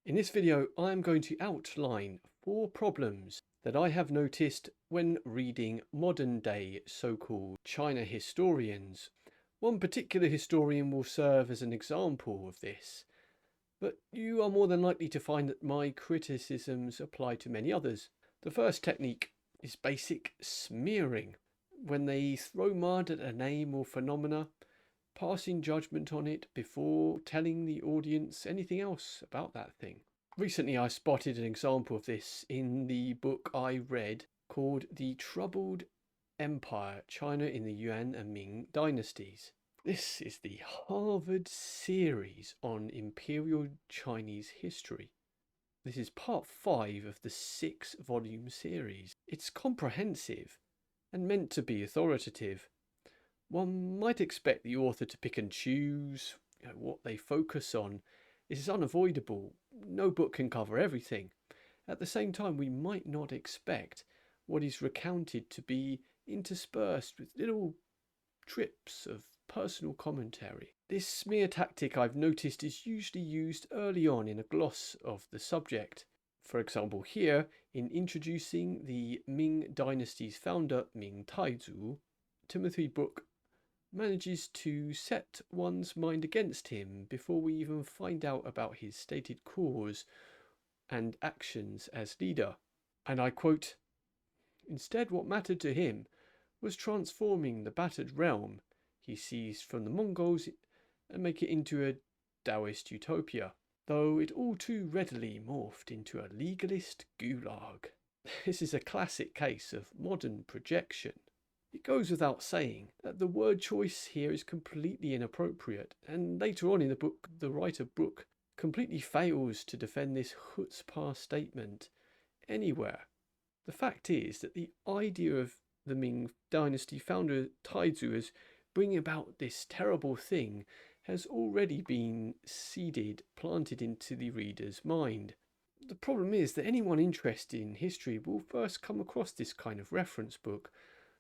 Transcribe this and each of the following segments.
In this video, I am going to outline 4 problems that I have noticed when reading modern-day so-called China historians. One particular historian will serve as an example of this, but you are more than likely to find that my criticisms apply to many others. The first technique is basic smearing. When they throw mud at a name or phenomena, passing judgment on it before telling the audience anything else about that thing. Recently I spotted an example of this in the book I read called The Troubled Empire, China in the Yuan and Ming Dynasties. This is the Harvard series on Imperial Chinese history. This is part 5 of the 6-volume series. It's comprehensive and meant to be authoritative. One might expect the author to pick and choose what they focus on. This is unavoidable. No book can cover everything. At the same time, we might not expect what is recounted to be interspersed with little trips of personal commentary. This smear tactic, I've noticed, is usually used early on in a gloss of the subject. For example, here, in introducing the Ming Dynasty's founder, Ming Taiu, Timothy Brooke manages to set one's mind against him before we even find out about his stated cause and actions as leader. And I quote, "Instead, what mattered to him was transforming the battered realm he seized from the Mongols and make it into a Taoist utopia, though it all too readily morphed into a legalist gulag." This is a classic case of modern projection. It goes without saying that the word choice here is completely inappropriate, and later on in the book, the writer Brooke completely fails to defend this chutzpah statement anywhere. The fact is that the idea of the Ming Dynasty founder Taizu as bringing about this terrible thing has already been seeded, planted into the reader's mind. The problem is that anyone interested in history will first come across this kind of reference book,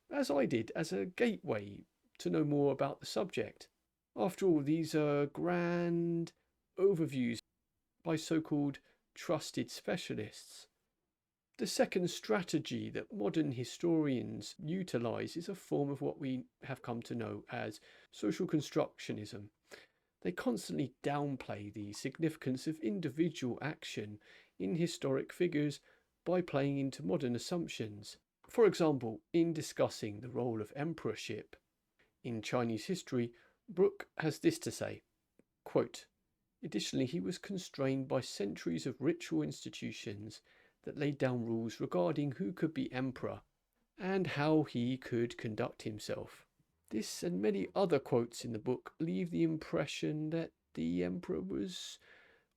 as I did, as a gateway to know more about the subject. After all, these are grand overviews by so-called trusted specialists. The second strategy that modern historians utilize is a form of what we have come to know as social constructionism. They constantly downplay the significance of individual action in historic figures by playing into modern assumptions. For example, in discussing the role of emperorship in Chinese history, Brooke has this to say, quote, "Additionally, he was constrained by centuries of ritual institutions that laid down rules regarding who could be emperor and how he could conduct himself." This and many other quotes in the book leave the impression that the emperor was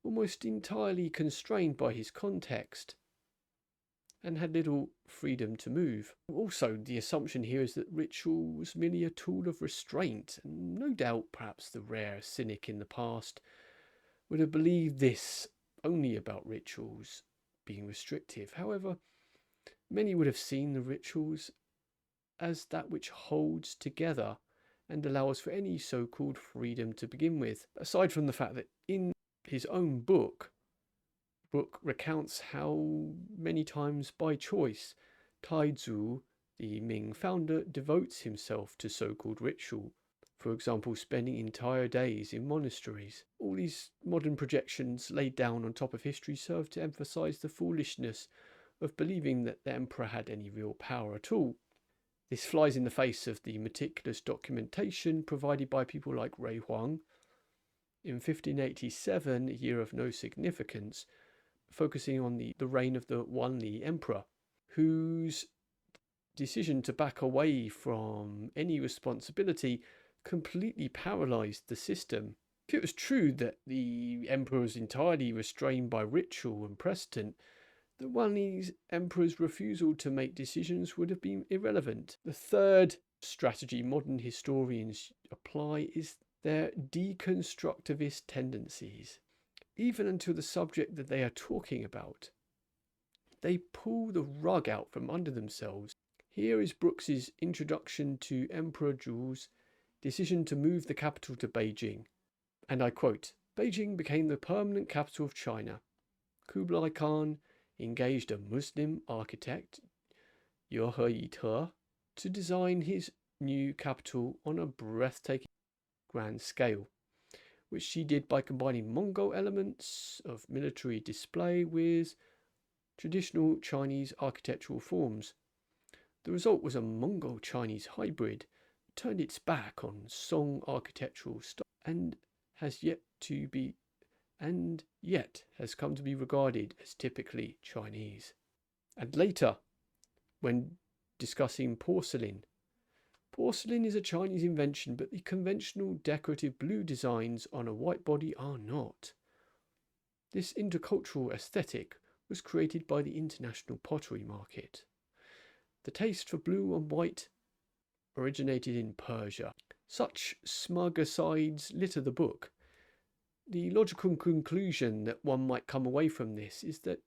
almost entirely constrained by his context and had little freedom to move. Also, the assumption here is that ritual was merely a tool of restraint, and no doubt perhaps the rare cynic in the past would have believed this only about rituals being restrictive. However, many would have seen the rituals as that which holds together and allows for any so-called freedom to begin with. Aside from the fact that in his own book, Brooke recounts how many times by choice Taizu, the Ming founder, devotes himself to so-called ritual, for example spending entire days in monasteries. All these modern projections laid down on top of history serve to emphasize the foolishness of believing that the emperor had any real power at all. This flies in the face of the meticulous documentation provided by people like Rui Huang. In 1587, a year of no significance, focusing on the reign of the Wanli emperor, whose decision to back away from any responsibility completely paralyzed the system. If it was true that the emperor was entirely restrained by ritual and precedent, the Wanli emperor's refusal to make decisions would have been irrelevant. The third strategy modern historians apply is their deconstructivist tendencies. Even until the subject that they are talking about, they pull the rug out from under themselves. Here is Brooks's introduction to Emperor Zhu's decision to move the capital to Beijing. And I quote, "Beijing became the permanent capital of China. Kublai Khan engaged a Muslim architect, He to design his new capital on a breathtaking grand scale, which she did by combining Mongol elements of military display with traditional Chinese architectural forms. The result was a Mongol-Chinese hybrid that turned its back on Song architectural style and has come to be regarded as typically Chinese. And later, when discussing porcelain is a Chinese invention, but the conventional decorative blue designs on a white body are not. This intercultural aesthetic was created by the international pottery market. The taste for blue and white originated in Persia. Such smug asides litter the book. The logical conclusion that one might come away from this is that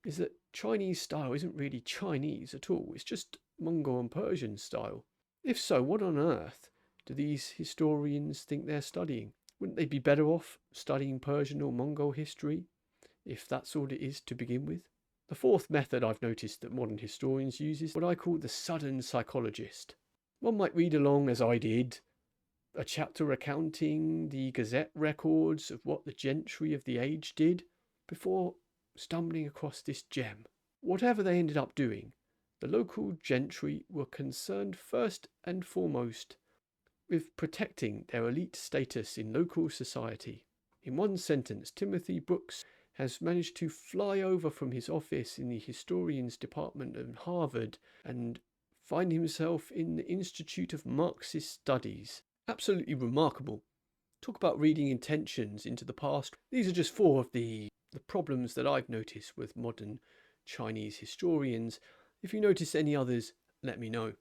Chinese style isn't really Chinese at all. It's just Mongol and Persian style. If so, what on earth do these historians think they're studying? Wouldn't they be better off studying Persian or Mongol history, if that's all it is to begin with? The fourth method I've noticed that modern historians use is what I call the sudden psychologist. One might read along, as I did, a chapter recounting the Gazette records of what the gentry of the age did before stumbling across this gem. Whatever they ended up doing, the local gentry were concerned first and foremost with protecting their elite status in local society. In one sentence, Timothy Brooks has managed to fly over from his office in the historians department at Harvard and find himself in the Institute of Marxist Studies. Absolutely remarkable. Talk about reading intentions into the past. These are just four of the problems that I've noticed with modern Chinese historians. If you notice any others, let me know.